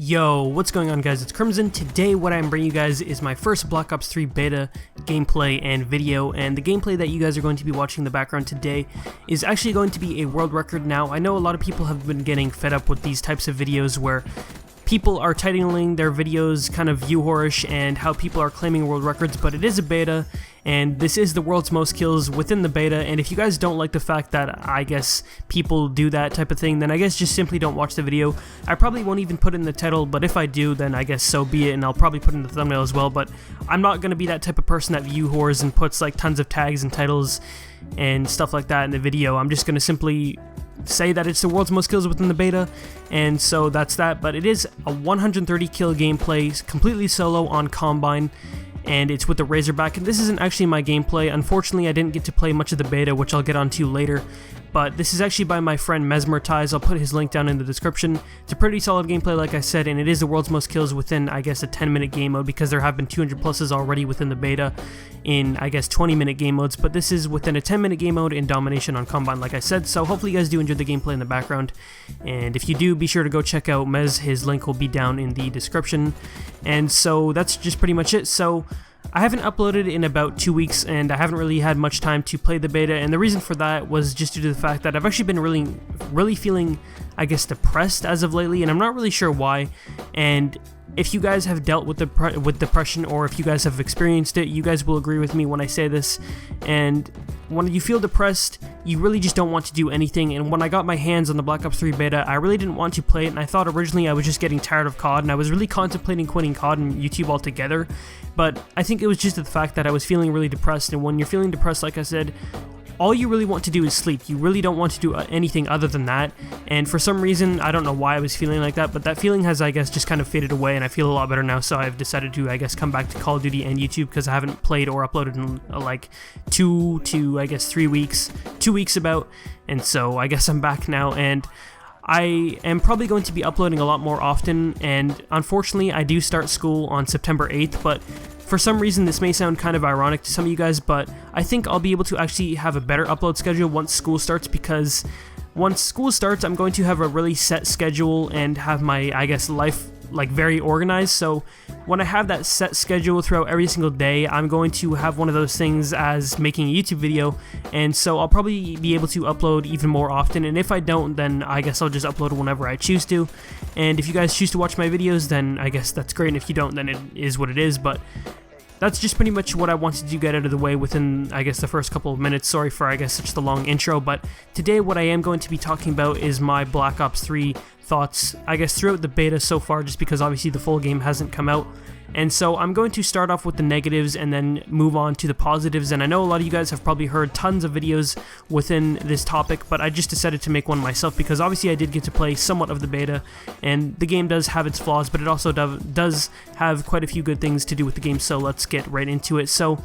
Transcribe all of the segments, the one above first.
Yo, what's going on guys, it's Crimson. Today what I'm bringing you guys is my first Black Ops 3 beta gameplay and video, and the gameplay that you guys are going to be watching in the background today is actually going to be a world record. Now, I know a lot of people have been getting fed up with these types of videos where people are titling their videos kind of view whorish and how people are claiming world records, but it is a beta, and this is the world's most kills within the beta, and if you guys don't like the fact that I guess people do that type of thing, then I guess just simply don't watch the video. I probably won't even put it in the title, but if I do, then I guess so be it, and I'll probably put it in the thumbnail as well, but I'm not going to be that type of person that view whores and puts like tons of tags and titles and stuff like that in the video. I'm just going to simply say that it's the world's most kills within the beta, and so that's that. But it is a 130 kill gameplay, completely solo on Combine, and it's with the Razorback. And this isn't actually my gameplay. Unfortunately, I didn't get to play much of the beta, which I'll get onto later, but this is actually by my friend Mesmertize. I'll put his link down in the description. It's a pretty solid gameplay, like I said, and it is the world's most kills within, I guess, a 10-minute game mode, because there have been 200 pluses already within the beta in, I guess, 20-minute game modes, but this is within a 10-minute game mode in Domination on Combine, like I said. So hopefully you guys do enjoy the gameplay in the background, and if you do, be sure to go check out Mez. His link will be down in the description. And so that's just pretty much it. So I haven't uploaded in about 2 weeks, and I haven't really had much time to play the beta, and the reason for that was just due to the fact that I've actually been really feeling, I guess, depressed as of lately, and I'm not really sure why. And if you guys have dealt with depression, or if you guys have experienced it, you guys will agree with me when I say this. And when you feel depressed, you really just don't want to do anything, and when I got my hands on the Black Ops 3 beta, I really didn't want to play it, and I thought originally I was just getting tired of COD, and I was really contemplating quitting COD and YouTube altogether, but I think it was just the fact that I was feeling really depressed, and when you're feeling depressed, like I said, all you really want to do is sleep. You really don't want to do anything other than that, and for some reason, I don't know why I was feeling like that, but that feeling has, I guess, just kind of faded away, and I feel a lot better now, so I've decided to, I guess, come back to Call of Duty and YouTube, because I haven't played or uploaded in like 2 to, I guess, 3 weeks, 2 weeks about, and so I guess I'm back now, and I am probably going to be uploading a lot more often, and unfortunately, I do start school on September 8th, but for some reason, this may sound kind of ironic to some of you guys, but I think I'll be able to actually have a better upload schedule once school starts, because once school starts, I'm going to have a really set schedule and have my, I guess, life like very organized. So when I have that set schedule throughout every single day, I'm going to have one of those things as making a YouTube video, and so I'll probably be able to upload even more often, and if I don't, then I guess I'll just upload whenever I choose to. And if you guys choose to watch my videos, then I guess that's great, and if you don't, then it is what it is. But that's just pretty much what I wanted to get out of the way within, I guess, the first couple of minutes. Sorry for, I guess, such the long intro, but today what I am going to be talking about is my Black Ops 3 thoughts, I guess, throughout the beta so far, just because obviously the full game hasn't come out. And so I'm going to start off with the negatives and then move on to the positives, and I know a lot of you guys have probably heard tons of videos within this topic, but I just decided to make one myself, because obviously I did get to play somewhat of the beta, and the game does have its flaws, but it also does have quite a few good things to do with the game, so let's get right into it. So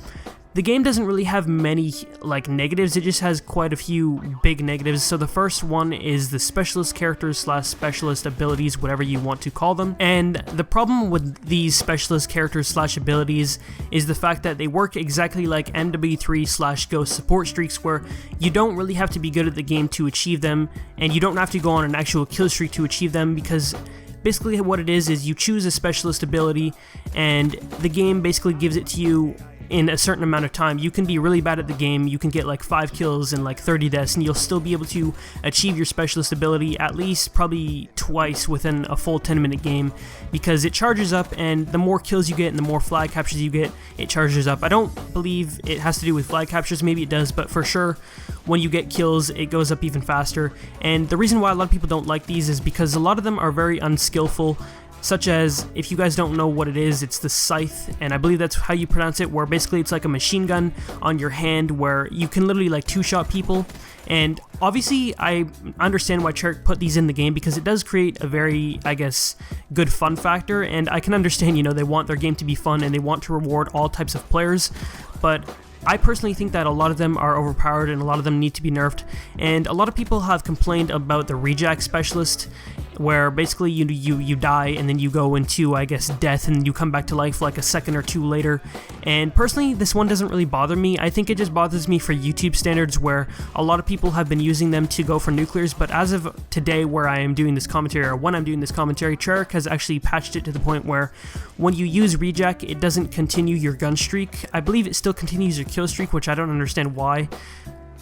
the game doesn't really have many like negatives, it just has quite a few big negatives. So the first one is the specialist characters slash specialist abilities, whatever you want to call them. And the problem with these specialist characters slash abilities is the fact that they work exactly like MW3 slash Ghost support streaks, where you don't really have to be good at the game to achieve them, and you don't have to go on an actual kill streak to achieve them, because basically what it is you choose a specialist ability, and the game basically gives it to you in a certain amount of time. You can be really bad at the game, you can get like 5 kills and like 30 deaths, and you'll still be able to achieve your specialist ability at least probably twice within a full 10-minute game, because it charges up, and the more kills you get and the more flag captures you get, it charges up. I don't believe it has to do with flag captures, maybe it does, but for sure when you get kills, it goes up even faster. And the reason why a lot of people don't like these is because a lot of them are very unskillful, such as, if you guys don't know what it is, it's the Scythe, and I believe that's how you pronounce it, where basically it's like a machine gun on your hand where you can literally like two-shot people. And obviously I understand why Treyarch put these in the game, because it does create a very, I guess, good fun factor, and I can understand, you know, they want their game to be fun and they want to reward all types of players, but I personally think that a lot of them are overpowered and a lot of them need to be nerfed, and a lot of people have complained about the Reject Specialist, where basically you die and then you go into, I guess, death, and you come back to life like a second or two later. And personally, this one doesn't really bother me. I think it just bothers me for YouTube standards, where a lot of people have been using them to go for nuclears, but as of today, where I am doing this commentary, or when I'm doing this commentary, Treyarch has actually patched it to the point where when you use Reject, it doesn't continue your gun streak. I believe it still continues your kill streak, which I don't understand why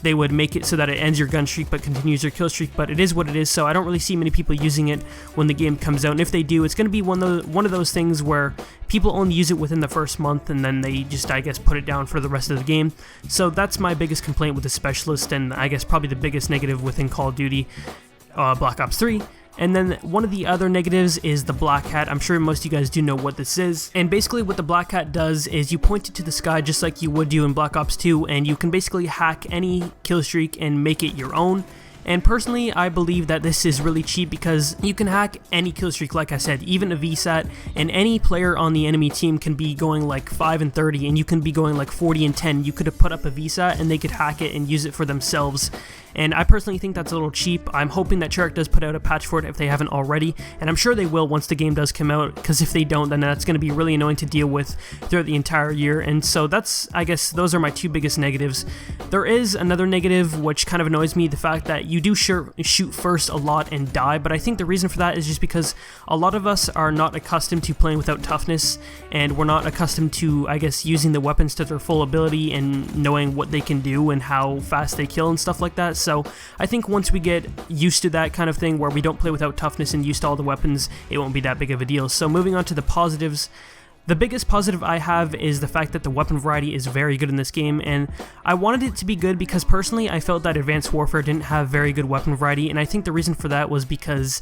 they would make it so that it ends your gun streak but continues your kill streak, but it is what it is. So I don't really see many people using it when the game comes out, and if they do, it's going to be one of those things where people only use it within the first month and then they just, I guess, put it down for the rest of the game. So that's my biggest complaint with the Specialist, and I guess probably the biggest negative within Call of Duty Black Ops 3. And then one of the other negatives is the Black Hat. I'm sure most of you guys do know what this is. And basically what the Black Hat does is you point it to the sky just like you would do in Black Ops 2, and you can basically hack any kill streak and make it your own. And personally, I believe that this is really cheap because you can hack any kill streak, like I said, even a VSAT, and any player on the enemy team can be going like 5 and 30, and you can be going like 40 and 10. You could have put up a VSAT and they could hack it and use it for themselves. And I personally think that's a little cheap. I'm hoping that Treyarch does put out a patch for it if they haven't already, and I'm sure they will once the game does come out, because if they don't, then that's going to be really annoying to deal with throughout the entire year. And so that's, I guess, those are my two biggest negatives. There is another negative which kind of annoys me, the fact that you do shoot first a lot and die, but I think the reason for that is just because a lot of us are not accustomed to playing without toughness, and we're not accustomed to, I guess, using the weapons to their full ability and knowing what they can do and how fast they kill and stuff like that. So I think once we get used to that kind of thing, where we don't play without toughness and used to all the weapons, it won't be that big of a deal. So moving on to the positives. The biggest positive I have is the fact that the weapon variety is very good in this game, and I wanted it to be good because personally I felt that Advanced Warfare didn't have very good weapon variety, and I think the reason for that was because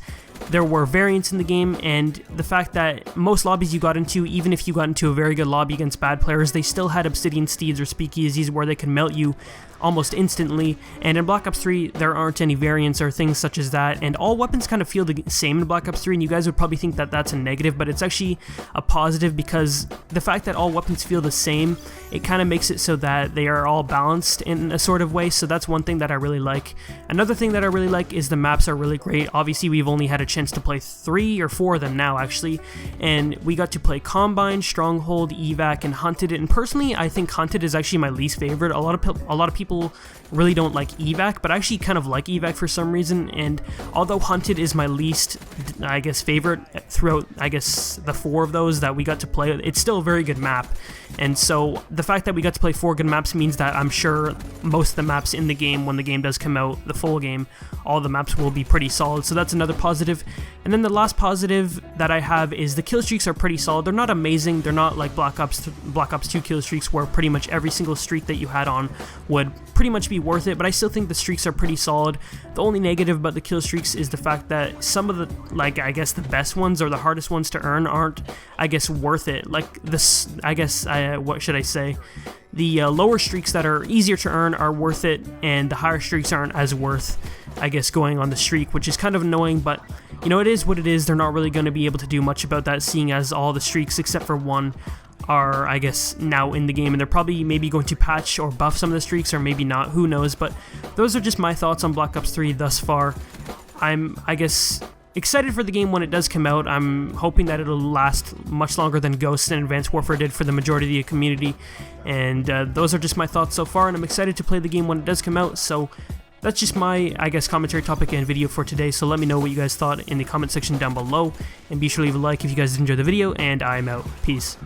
there were variants in the game, and the fact that most lobbies you got into, even if you got into a very good lobby against bad players, they still had Obsidian Steeds or Speakeasies where they could melt you almost instantly. And in Black Ops 3 there aren't any variants or things such as that, and all weapons kind of feel the same in Black Ops 3, and you guys would probably think that that's a negative, but it's actually a positive, because the fact that all weapons feel the same, it kind of makes it so that they are all balanced in a sort of way. So that's one thing that I really like. Another thing that I really like is the maps are really great. Obviously we've only had a chance to play 3 or 4 of them now actually, and we got to play Combine, Stronghold, Evac, and Hunted, and personally I think Hunted is actually my least favorite. A lot of people really don't like Evac, but I actually kind of like Evac for some reason, and although Hunted is my least, I guess, favorite throughout, I guess, the 4 of those that we got to play, it's still a very good map. And so the fact that we got to play 4 good maps means that I'm sure most of the maps in the game, when the game does come out, the full game, all the maps will be pretty solid, so that's another positive. And then the last positive that I have is the kill streaks are pretty solid. They're not amazing, they're not like Black Ops 2 kill streaks where pretty much every single streak that you had on would pretty much be worth it, but I still think the streaks are pretty solid. The only negative about the kill streaks is the fact that some of the, like, I guess the best ones or the hardest ones to earn aren't, I guess, worth it. Like this, I guess, what should I say? The lower streaks that are easier to earn are worth it, and the higher streaks aren't as worth, I guess, going on the streak, which is kind of annoying, but you know, it is what it is. They're not really going to be able to do much about that, seeing as all the streaks except for one are, I guess, now in the game, and they're probably maybe going to patch or buff some of the streaks, or maybe not, who knows. But those are just my thoughts on Black Ops 3 thus far. I'm, I guess, excited for the game when it does come out. I'm hoping that it'll last much longer than Ghosts and Advanced Warfare did for the majority of the community, and those are just my thoughts so far, and I'm excited to play the game when it does come out. So that's just my, I guess, commentary topic and video for today. So let me know what you guys thought in the comment section down below, and be sure to leave a like if you guys did enjoy the video, and I'm out. Peace.